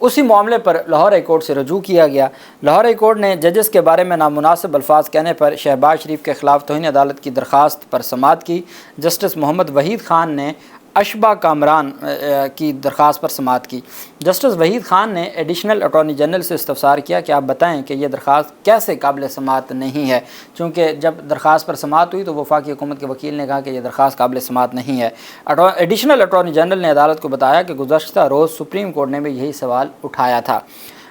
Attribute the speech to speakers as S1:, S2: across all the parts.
S1: اسی معاملے پر Lahore high court سے رجوع کیا گیا۔ لاہور ہائی کورٹ نے ججز کے بارے میں نامناسب الفاظ کہنے پر شہباز شریف کے خلاف توہین عدالت کی درخواست پر سماعت کی۔ جسٹس محمد وحید خان نے اشبہ کامران کی درخواست پر سماعت کی۔ جسٹس وحید خان نے ایڈیشنل اٹارنی جنرل سے استفسار کیا کہ آپ بتائیں کہ یہ درخواست کیسے قابل سماعت نہیں ہے، چونکہ جب درخواست پر سماعت ہوئی تو وفاقی حکومت کے وکیل نے کہا کہ یہ درخواست قابل سماعت نہیں ہے۔ ایڈیشنل اٹارنی جنرل نے عدالت کو بتایا کہ گزشتہ روز سپریم کورٹ نے بھی یہی سوال اٹھایا تھا۔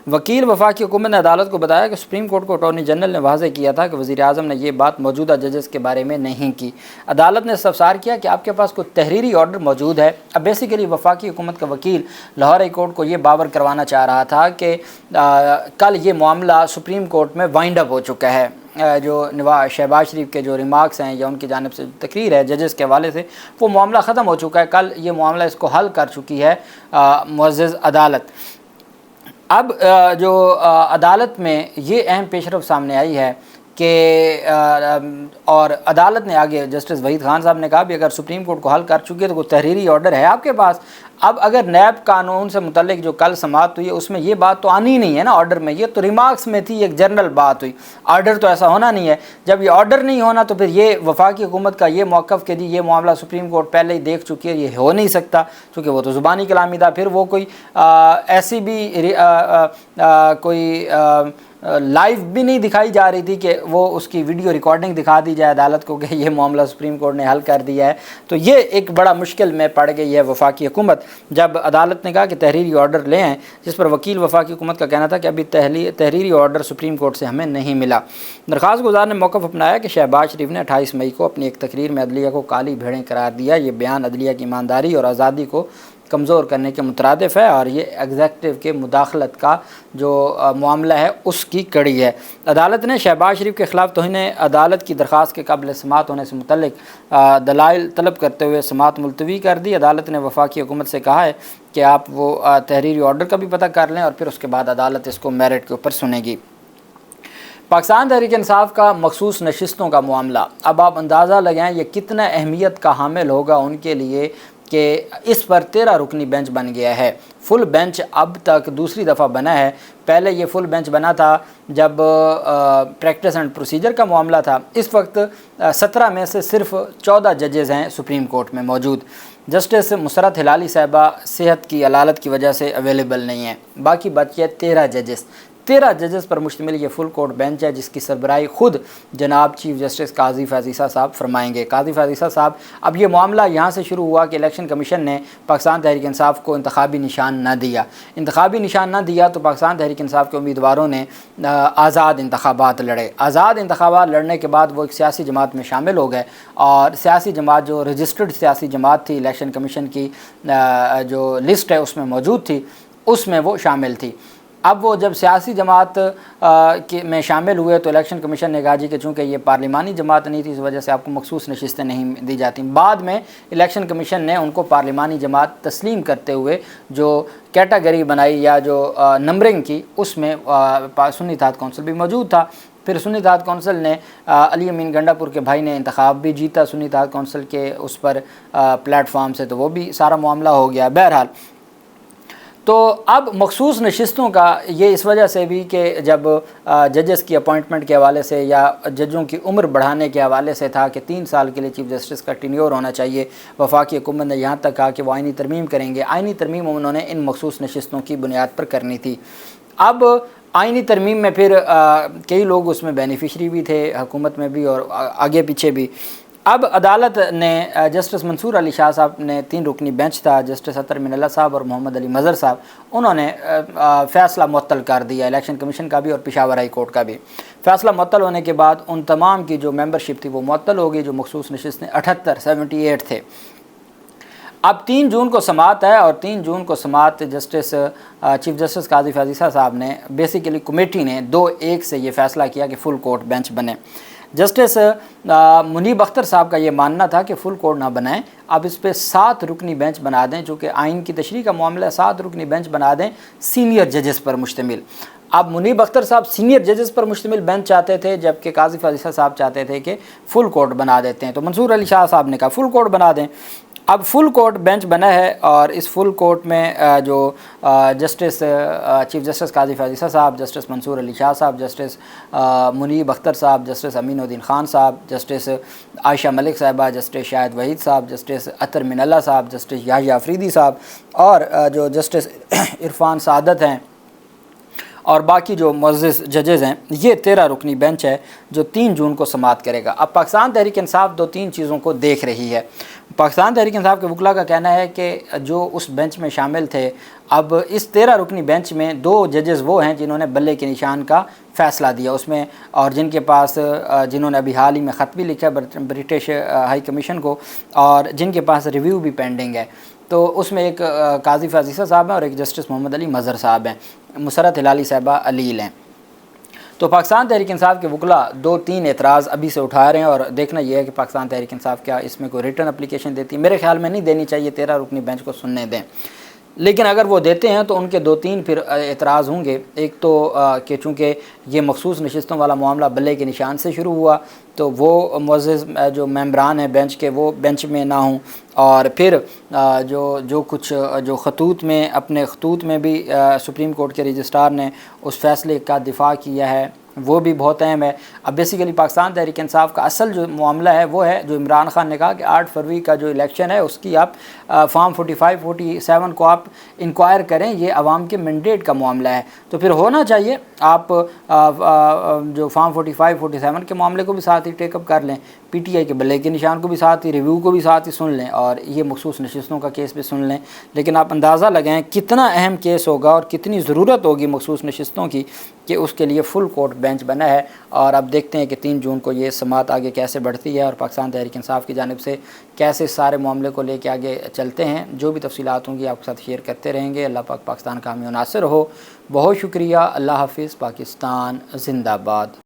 S1: وکیل وفاقی حکومت نے عدالت کو بتایا کہ سپریم کورٹ کو اٹارنی جنرل نے واضح کیا تھا کہ وزیر اعظم نے یہ بات موجودہ ججز کے بارے میں نہیں کی۔ عدالت نے استفسار کیا کہ آپ کے پاس کوئی تحریری آرڈر موجود ہے۔ اب بیسیکلی وفاقی حکومت کا وکیل لاہور ہائی کورٹ کو یہ باور کروانا چاہ رہا تھا کہ کل یہ معاملہ سپریم کورٹ میں وائنڈ اپ ہو چکا ہے۔ جو شہباز شریف کے جو ریمارکس ہیں یا ان کی جانب سے تقریر ہے ججز کے حوالے سے، وہ معاملہ ختم ہو چکا ہے، کل یہ معاملہ اس کو حل کر چکی ہے معزز عدالت۔ اب جو عدالت میں یہ اہم پیش رفت سامنے آئی ہے کہ اور عدالت نے آگے جسٹس وحید خان صاحب نے کہا بھی اگر سپریم کورٹ کو حل کر چکی ہے تو کوئی تحریری آرڈر ہے آپ کے پاس۔ اب اگر نیب قانون سے متعلق جو کل سماعت ہوئی ہے اس میں یہ بات تو آنی نہیں ہے نا آرڈر میں، یہ تو ریمارکس میں تھی، ایک جنرل بات ہوئی، آرڈر تو ایسا ہونا نہیں ہے۔ جب یہ آرڈر نہیں ہونا تو پھر یہ وفاقی حکومت کا یہ موقف کہ جی یہ معاملہ سپریم کورٹ پہلے ہی دیکھ چکی ہے، یہ ہو نہیں سکتا چونکہ وہ تو زبانی کلامی تھا۔ پھر وہ کوئی ایسی بھی کوئی لائیو بھی نہیں دکھائی جا رہی تھی کہ وہ اس کی ویڈیو ریکارڈنگ دکھا دی جائے عدالت کو کہ یہ معاملہ سپریم کورٹ نے حل کر دیا ہے۔ تو یہ ایک بڑا مشکل میں پڑ گئی ہے وفاقی حکومت جب عدالت نے کہا کہ تحریری آرڈر لے آئیں، جس پر وکیل وفاقی حکومت کا کہنا تھا کہ ابھی تحریری آرڈر سپریم کورٹ سے ہمیں نہیں ملا۔ درخواست گزار نے موقف اپنایا کہ شہباز شریف نے 28 مئی کو اپنی ایک تقریر میں عدلیہ کو کالی بھیڑیں قرار دیا۔ یہ بیان عدلیہ کی ایمانداری اور آزادی کو کمزور کرنے کے مترادف ہے اور یہ ایگزیکٹو کے مداخلت کا جو معاملہ ہے اس کی کڑی ہے۔ عدالت نے شہباز شریف کے خلاف توہین عدالت کی درخواست کے قابل سماعت ہونے سے متعلق دلائل طلب کرتے ہوئے سماعت ملتوی کر دی۔ عدالت نے وفاقی حکومت سے کہا ہے کہ آپ وہ تحریری آرڈر کا بھی پتہ کر لیں اور پھر اس کے بعد عدالت اس کو میرٹ کے اوپر سنے گی۔ پاکستان تحریک انصاف کا مخصوص نشستوں کا معاملہ، اب آپ اندازہ لگائیں یہ کتنا اہمیت کا حامل ہوگا ان کے لیے کہ اس پر 13 رکنی بینچ بن گیا ہے۔ فل بینچ اب تک دوسری دفعہ بنا ہے، پہلے یہ فل بینچ بنا تھا جب پریکٹس اینڈ پروسیجر کا معاملہ تھا۔ اس وقت 17 میں سے صرف 14 ججز ہیں سپریم کورٹ میں موجود۔ جسٹس مسرت ہلالی صاحبہ صحت کی علالت کی وجہ سے اویلیبل نہیں ہیں، باقی بچ گئے 13 ججز پر مشتمل یہ فل کورٹ بینچ ہے جس کی سربراہی خود جناب چیف جسٹس قاضی فیض عیسیٰ صاحب فرمائیں گے۔ قاضی فیض عیسیٰ صاحب، اب یہ معاملہ یہاں سے شروع ہوا کہ الیکشن کمیشن نے پاکستان تحریک انصاف کو انتخابی نشان نہ دیا تو پاکستان تحریک انصاف کے امیدواروں نے آزاد انتخابات لڑے۔ آزاد انتخابات لڑنے کے بعد وہ ایک سیاسی جماعت میں شامل ہو گئے اور سیاسی جماعت جو رجسٹرڈ سیاسی جماعت تھی، الیکشن کمیشن کی جو لسٹ ہے اس میں موجود تھی، اس میں وہ شامل تھی۔ اب وہ جب سیاسی جماعت میں شامل ہوئے تو الیکشن کمیشن نے کہا جی کہ چونکہ یہ پارلیمانی جماعت نہیں تھی اس وجہ سے آپ کو مخصوص نشستیں نہیں دی جاتی۔ بعد میں الیکشن کمیشن نے ان کو پارلیمانی جماعت تسلیم کرتے ہوئے جو کیٹیگری بنائی یا جو نمبرنگ کی، اس میں سنی اتحاد کونسل بھی موجود تھا۔ پھر سنی اتحاد کونسل نے علی امین گنڈا پور کے بھائی نے انتخاب بھی جیتا سنی اتحاد کونسل کے اس پر پلیٹ فارم سے، تو وہ بھی سارا معاملہ ہو گیا۔ بہرحال تو اب مخصوص نشستوں کا یہ اس وجہ سے بھی کہ جب ججز کی اپوائنٹمنٹ کے حوالے سے یا ججوں کی عمر بڑھانے کے حوالے سے تھا کہ 3 سال کے لیے چیف جسٹس کا ٹینیور ہونا چاہیے، وفاقی حکومت نے یہاں تک کہا کہ وہ آئینی ترمیم کریں گے۔ آئینی ترمیم انہوں نے ان مخصوص نشستوں کی بنیاد پر کرنی تھی۔ اب آئینی ترمیم میں پھر کئی لوگ اس میں بینیفیشری بھی تھے، حکومت میں بھی اور آگے پیچھے بھی۔ اب عدالت نے جسٹس منصور علی شاہ صاحب نے 3 رکنی بینچ تھا، جسٹس اطہر من اللہ صاحب اور محمد علی مظہر صاحب، انہوں نے فیصلہ معطل کر دیا، الیکشن کمیشن کا بھی اور پشاور ہائی کورٹ کا بھی۔ فیصلہ معطل ہونے کے بعد ان تمام کی جو ممبرشپ تھی وہ معطل ہو گئی، جو مخصوص نشستیں 78 تھے۔ اب 3 جون کو سماعت ہے اور 3 جون کو سماعت چیف جسٹس قاضی فیض عیسیٰ صاحب نے بیسیکلی کمیٹی نے 2-1 سے یہ فیصلہ کیا کہ فل کورٹ بینچ بنے۔ جسٹس منیب اختر صاحب کا یہ ماننا تھا کہ فل کورٹ نہ بنائیں، اب اس پہ 7 رکنی بینچ بنا دیں، چونکہ آئین کی تشریح کا معاملہ ہے، 7 رکنی بینچ بنا دیں سینئر ججز پر مشتمل۔ اب منیب اختر صاحب سینئر ججز پر مشتمل بینچ چاہتے تھے، جبکہ قاضی فیض عیسیٰ صاحب چاہتے تھے کہ فل کورٹ بنا دیتے ہیں، تو منصور علی شاہ صاحب نے کہا فل کورٹ بنا دیں۔ اب فل کورٹ بینچ بنا ہے اور اس فل کورٹ میں جو جسٹس چیف جسٹس قاضی فیض صاحب، جسٹس منصور علی شاہ صاحب، جسٹس منیب اختر صاحب، جسٹس امین الدین خان صاحب، جسٹس عائشہ ملک صاحبہ، جسٹس شاہد وحید صاحب، جسٹس اطہر من اللہ صاحب، جسٹس یحییٰ افریدی صاحب اور جو جسٹس عرفان سعادت ہیں اور باقی جو معزز ججز ہیں، یہ 13 رکنی بینچ ہے جو 3 جون کو سماعت کرے گا۔ اب پاکستان تحریک انصاف 2-3 چیزوں کو دیکھ رہی ہے۔ پاکستان تحریک انصاف کے وکلاء کا کہنا ہے کہ جو اس بینچ میں شامل تھے، اب اس 13 رکنی بینچ میں 2 ججز وہ ہیں جنہوں نے بلے کے نشان کا فیصلہ دیا اس میں، اور جن کے پاس جنہوں نے ابھی حال ہی میں خط بھی لکھا برٹش ہائی کمیشن کو، اور جن کے پاس ریویو بھی پینڈنگ ہے۔ تو اس میں ایک قاضی فیض صاحب ہیں اور ایک جسٹس محمد علی مظہر صاحب ہیں، مسرت ہلالی صاحبہ علیل ہیں۔ تو پاکستان تحریک انصاف کے وکلاء 2-3 اعتراض ابھی سے اٹھا رہے ہیں، اور دیکھنا یہ ہے کہ پاکستان تحریک انصاف کیا اس میں کوئی ریٹرن اپلیکیشن دیتی ہے۔ میرے خیال میں نہیں دینی چاہیے، 13 رکنی بینچ کو سننے دیں، لیکن اگر وہ دیتے ہیں تو ان کے 2-3 پھر اعتراض ہوں گے۔ ایک تو کہ چونکہ یہ مخصوص نشستوں والا معاملہ بلے کے نشان سے شروع ہوا تو وہ معزز جو ممبران ہیں بینچ کے وہ بینچ میں نہ ہوں، اور پھر جو کچھ جو خطوط میں اپنے خطوط میں بھی سپریم کورٹ کے رجسٹرار نے اس فیصلے کا دفاع کیا ہے وہ بھی بہت اہم ہے۔ اب بیسیکلی پاکستان تحریک انصاف کا اصل جو معاملہ ہے وہ ہے جو عمران خان نے کہا کہ 8 فروری کا جو الیکشن ہے اس کی آپ فارم 45-47 کو آپ انکوائر کریں، یہ عوام کے مینڈیٹ کا معاملہ ہے۔ تو پھر ہونا چاہیے آپ جو فارم 45-47 کے معاملے کو بھی ساتھ ہی ٹیک اپ کر لیں، پی ٹی آئی کے بلے کے نشان کو بھی ساتھ ہی، ریویو کو بھی ساتھ ہی سن لیں، اور یہ مخصوص نشستوں کا کیس بھی سن لیں۔ لیکن آپ اندازہ لگائیں کتنا اہم کیس ہوگا اور کتنی ضرورت ہوگی مخصوص نشستوں کی کہ اس کے لیے فل کورٹ بینچ بنا ہے۔ اور اب دیکھتے ہیں کہ 3 جون کو یہ سماعت آگے کیسے بڑھتی ہے اور پاکستان تحریک انصاف کی جانب سے کیسے سارے معاملے کو لے کے آگے چلتے ہیں۔ جو بھی تفصیلات ہوں گی آپ کے ساتھ شیئر کرتے رہیں گے۔ اللہ پاک پاکستان کا حامی و ناصر ہو۔ بہت شکریہ۔ اللہ حافظ۔ پاکستان زندہ باد۔